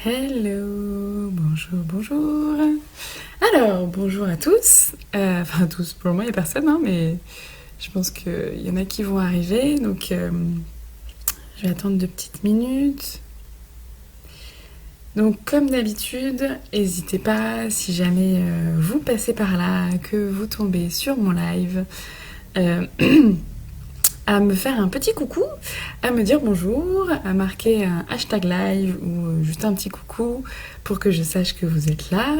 Hello, bonjour, bonjour. Alors, bonjour à tous. Enfin, tous, pour le moment, il n'y a personne, hein, mais je pense qu'il y en a qui vont arriver. Donc, je vais attendre 2 petites minutes. Donc, comme d'habitude, n'hésitez pas, si jamais vous passez par là, que vous tombez sur mon live, à me faire un petit coucou, à me dire bonjour, à marquer un hashtag live ou juste un petit coucou pour que je sache que vous êtes là.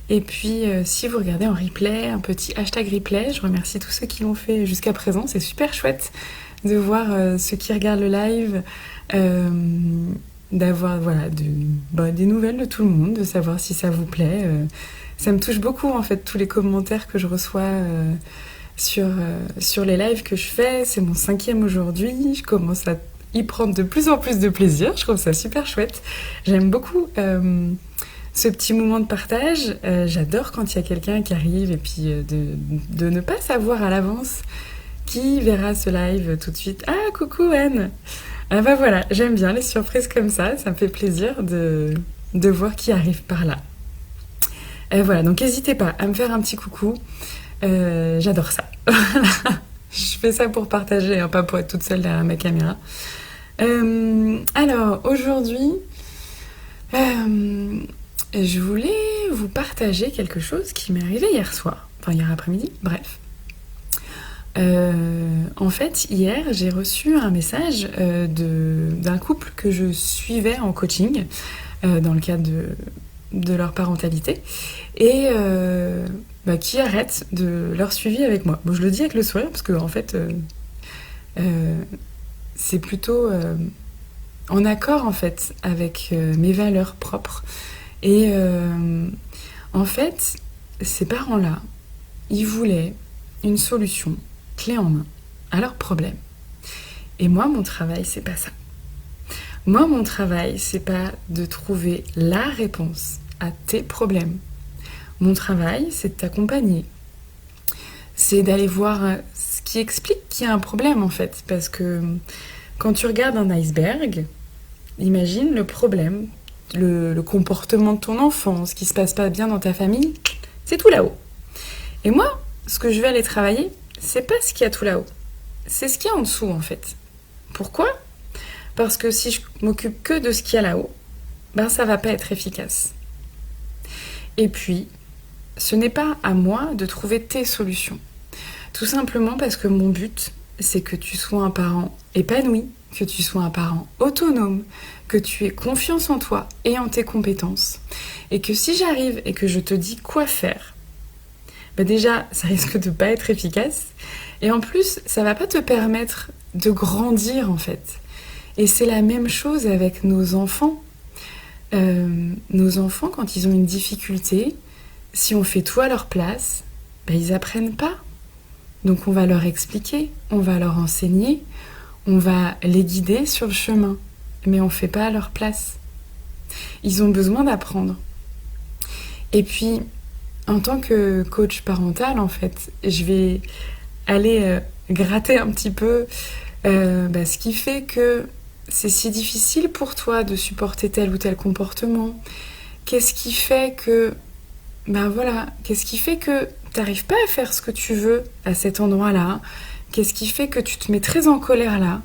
Et puis, si vous regardez en replay, un petit hashtag replay, je remercie tous ceux qui l'ont fait jusqu'à présent. C'est super chouette de voir ceux qui regardent le live, d'avoir des nouvelles de tout le monde, de savoir si ça vous plaît. Ça me touche beaucoup en fait, tous les commentaires que je reçois sur les lives que je fais. C'est mon 5e aujourd'hui, je commence à y prendre de plus en plus de plaisir, je trouve ça super chouette. J'aime beaucoup ce petit moment de partage. J'adore quand il y a quelqu'un qui arrive et puis de ne pas savoir à l'avance qui verra ce live tout de suite. Ah, coucou Anne. Ah bah voilà, j'aime bien les surprises comme ça me fait plaisir de voir qui arrive par là. Voilà, donc n'hésitez pas à me faire un petit coucou. J'adore ça. Je fais ça pour partager, hein, pas pour être toute seule derrière ma caméra. Alors, aujourd'hui, je voulais vous partager quelque chose qui m'est arrivé hier soir. Enfin, hier après-midi, bref. En fait, hier, j'ai reçu un message d'un couple que je suivais en coaching dans le cadre de leur parentalité et qui arrêtent de leur suivi avec moi. Bon, je le dis avec le sourire parce que en fait, c'est plutôt en accord en fait avec mes valeurs propres. Et en fait, ces parents-là, ils voulaient une solution clé en main à leurs problèmes. Et moi, mon travail, c'est pas ça. Moi, mon travail, c'est pas de trouver la réponse à tes problèmes. Mon travail, c'est de t'accompagner. C'est d'aller voir ce qui explique qu'il y a un problème, en fait. Parce que quand tu regardes un iceberg, imagine le problème, le comportement de ton enfant, ce qui se passe pas bien dans ta famille, c'est tout là-haut. Et moi, ce que je vais aller travailler, c'est pas ce qu'il y a tout là-haut. C'est ce qu'il y a en dessous, en fait. Pourquoi ? Parce que si je m'occupe que de ce qu'il y a là-haut, ça va pas être efficace. Et puis, ce n'est pas à moi de trouver tes solutions. Tout simplement parce que mon but, c'est que tu sois un parent épanoui, que tu sois un parent autonome, que tu aies confiance en toi et en tes compétences. Et que si j'arrive et que je te dis quoi faire, déjà, ça risque de pas être efficace. Et en plus, ça va pas te permettre de grandir, en fait. Et c'est la même chose avec nos enfants. Nos enfants, quand ils ont une difficulté, si on fait tout à leur place, ils apprennent pas. Donc on va leur expliquer, on va leur enseigner, on va les guider sur le chemin. Mais on fait pas à leur place. Ils ont besoin d'apprendre. Et puis, en tant que coach parental, en fait, je vais aller gratter un petit peu ce qui fait que c'est si difficile pour toi de supporter tel ou tel comportement. Qu'est-ce qui fait que qu'est-ce qui fait que t'arrives pas à faire ce que tu veux à cet endroit-là? Qu'est-ce qui fait que tu te mets très en colère là?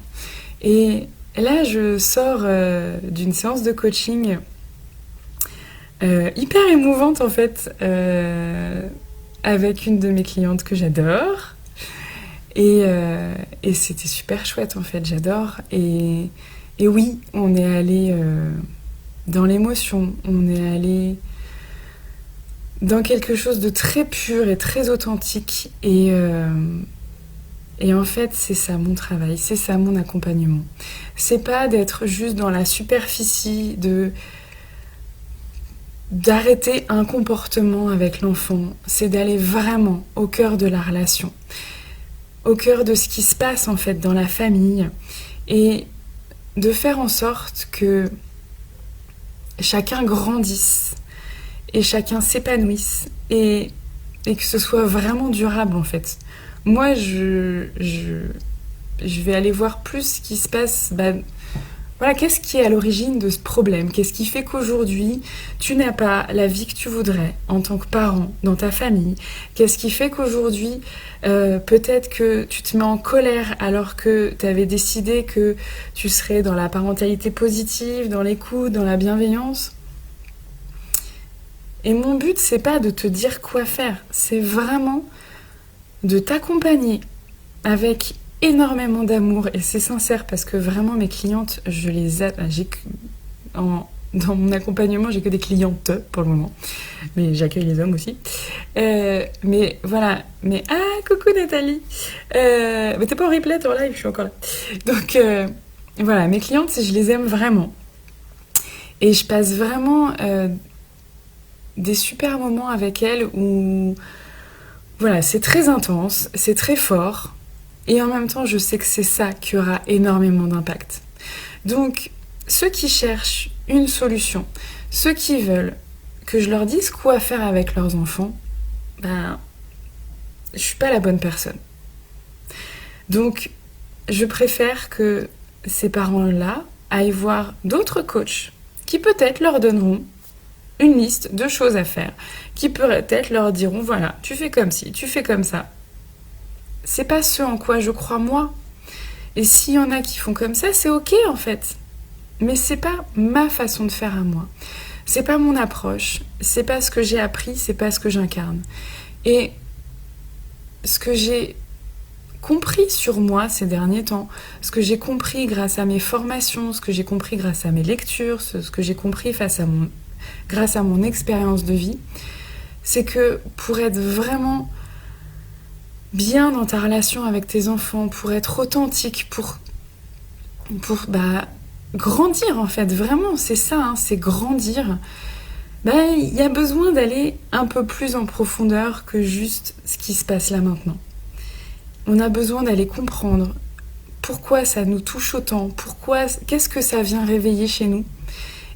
Et là, je sors d'une séance de coaching hyper émouvante en fait, avec une de mes clientes que j'adore. Et c'était super chouette en fait, j'adore. Et oui, on est allé dans l'émotion, on est allé dans quelque chose de très pur et très authentique. Et en fait, c'est ça mon travail, c'est ça mon accompagnement. C'est pas d'être juste dans la superficie, d'arrêter un comportement avec l'enfant. C'est d'aller vraiment au cœur de la relation, au cœur de ce qui se passe en fait dans la famille, et de faire en sorte que chacun grandisse et chacun s'épanouisse et que ce soit vraiment durable en fait. Moi, je vais aller voir plus ce qui se passe Voilà, qu'est-ce qui est à l'origine de ce problème? Qu'est-ce qui fait qu'aujourd'hui, tu n'as pas la vie que tu voudrais en tant que parent, dans ta famille? Qu'est-ce qui fait qu'aujourd'hui, peut-être que tu te mets en colère alors que tu avais décidé que tu serais dans la parentalité positive, dans l'écoute, dans la bienveillance? Et mon but, c'est pas de te dire quoi faire, c'est vraiment de t'accompagner avec énormément d'amour, et c'est sincère parce que vraiment mes clientes, dans mon accompagnement, j'ai que des clientes pour le moment, mais j'accueille les hommes aussi. Mais voilà, coucou Nathalie, mais t'es pas en replay, t'es en live, je suis encore là. Donc voilà, mes clientes, je les aime vraiment, et je passe vraiment des super moments avec elles où voilà, c'est très intense, c'est très fort. Et en même temps, je sais que c'est ça qui aura énormément d'impact. Donc, ceux qui cherchent une solution, ceux qui veulent que je leur dise quoi faire avec leurs enfants, je suis pas la bonne personne. Donc, je préfère que ces parents-là aillent voir d'autres coachs qui peut-être leur donneront une liste de choses à faire, qui peut-être leur diront, voilà, tu fais comme ci, tu fais comme ça. C'est pas ce en quoi je crois moi. Et s'il y en a qui font comme ça, c'est ok en fait. Mais c'est pas ma façon de faire à moi. C'est pas mon approche. C'est pas ce que j'ai appris, c'est pas ce que j'incarne. Et ce que j'ai compris sur moi ces derniers temps, ce que j'ai compris grâce à mes formations, ce que j'ai compris grâce à mes lectures, ce que j'ai compris grâce à mon expérience de vie, c'est que pour être vraiment bien dans ta relation avec tes enfants, pour être authentique, pour grandir en fait, vraiment, c'est ça, hein, c'est grandir. Il y a besoin d'aller un peu plus en profondeur que juste ce qui se passe là maintenant. On a besoin d'aller comprendre pourquoi ça nous touche autant, qu'est-ce que ça vient réveiller chez nous.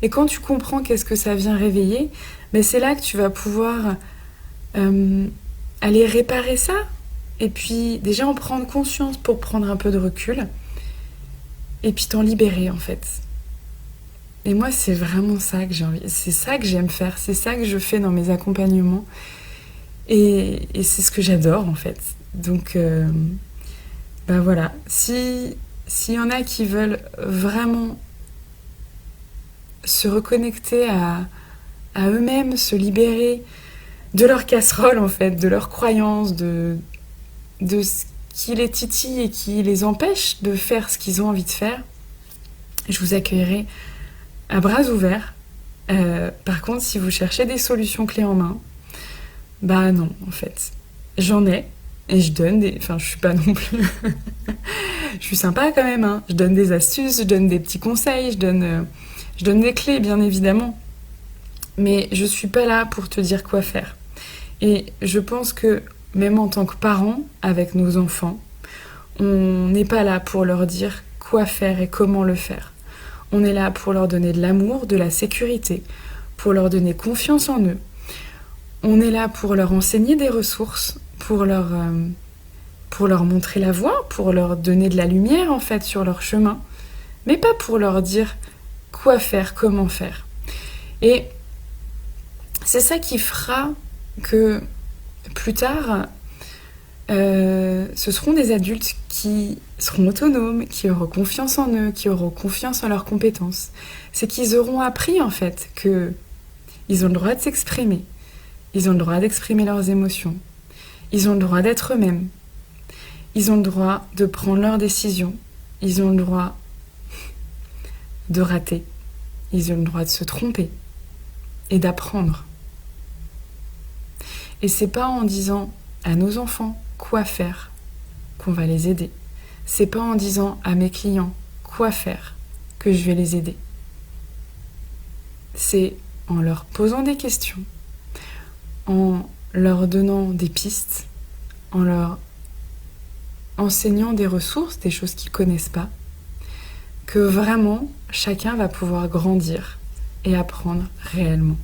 Et quand tu comprends qu'est-ce que ça vient réveiller, c'est là que tu vas pouvoir aller réparer ça. Et puis déjà en prendre conscience pour prendre un peu de recul. Et puis t'en libérer en fait. Et moi c'est vraiment ça que j'ai envie. C'est ça que j'aime faire. C'est ça que je fais dans mes accompagnements. Et c'est ce que j'adore en fait. Donc voilà. S'il y en a qui veulent vraiment se reconnecter à eux-mêmes, se libérer de leur casserole en fait, de leurs croyances, de ce qui les titille et qui les empêche de faire ce qu'ils ont envie de faire, je vous accueillerai à bras ouverts. Par contre, si vous cherchez des solutions clés en main, non, en fait. J'en ai, et je donne des... Enfin, je suis pas non plus... je suis sympa quand même, hein. Je donne des astuces, je donne des petits conseils, je donne des clés, bien évidemment. Mais je suis pas là pour te dire quoi faire. Et je pense que même en tant que parents, avec nos enfants, on n'est pas là pour leur dire quoi faire et comment le faire. On est là pour leur donner de l'amour, de la sécurité, pour leur donner confiance en eux. On est là pour leur enseigner des ressources, pour leur montrer la voie, pour leur donner de la lumière en fait sur leur chemin, mais pas pour leur dire quoi faire, comment faire. Et c'est ça qui fera que plus tard, ce seront des adultes qui seront autonomes, qui auront confiance en eux, qui auront confiance en leurs compétences. C'est qu'ils auront appris en fait qu'ils ont le droit de s'exprimer, ils ont le droit d'exprimer leurs émotions, ils ont le droit d'être eux-mêmes, ils ont le droit de prendre leurs décisions, ils ont le droit de rater, ils ont le droit de se tromper et d'apprendre. Et c'est pas en disant à nos enfants quoi faire qu'on va les aider. C'est pas en disant à mes clients quoi faire que je vais les aider. C'est en leur posant des questions, en leur donnant des pistes, en leur enseignant des ressources, des choses qu'ils connaissent pas, que vraiment chacun va pouvoir grandir et apprendre réellement.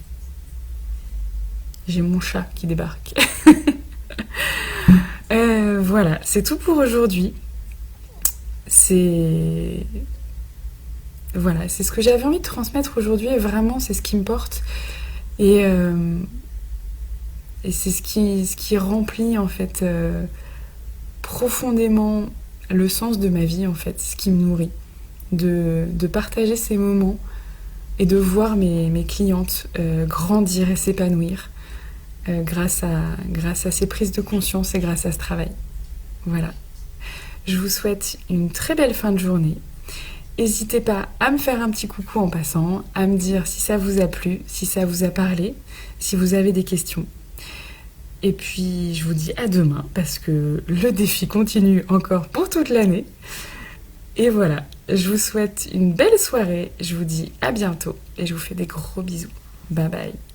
J'ai mon chat qui débarque. Voilà, c'est tout pour aujourd'hui. C'est voilà, c'est ce que j'avais envie de transmettre aujourd'hui et vraiment c'est ce qui me porte. Et, euh, et c'est ce qui remplit en fait profondément le sens de ma vie en fait, ce qui me nourrit. De partager ces moments et de voir mes clientes grandir et s'épanouir grâce à ces prises de conscience et grâce à ce travail. Voilà. Je vous souhaite une très belle fin de journée. N'hésitez pas à me faire un petit coucou en passant, à me dire si ça vous a plu, si ça vous a parlé, si vous avez des questions. Et puis je vous dis à demain parce que le défi continue encore pour toute l'année. Et voilà, je vous souhaite une belle soirée, je vous dis à bientôt et je vous fais des gros bisous. Bye bye.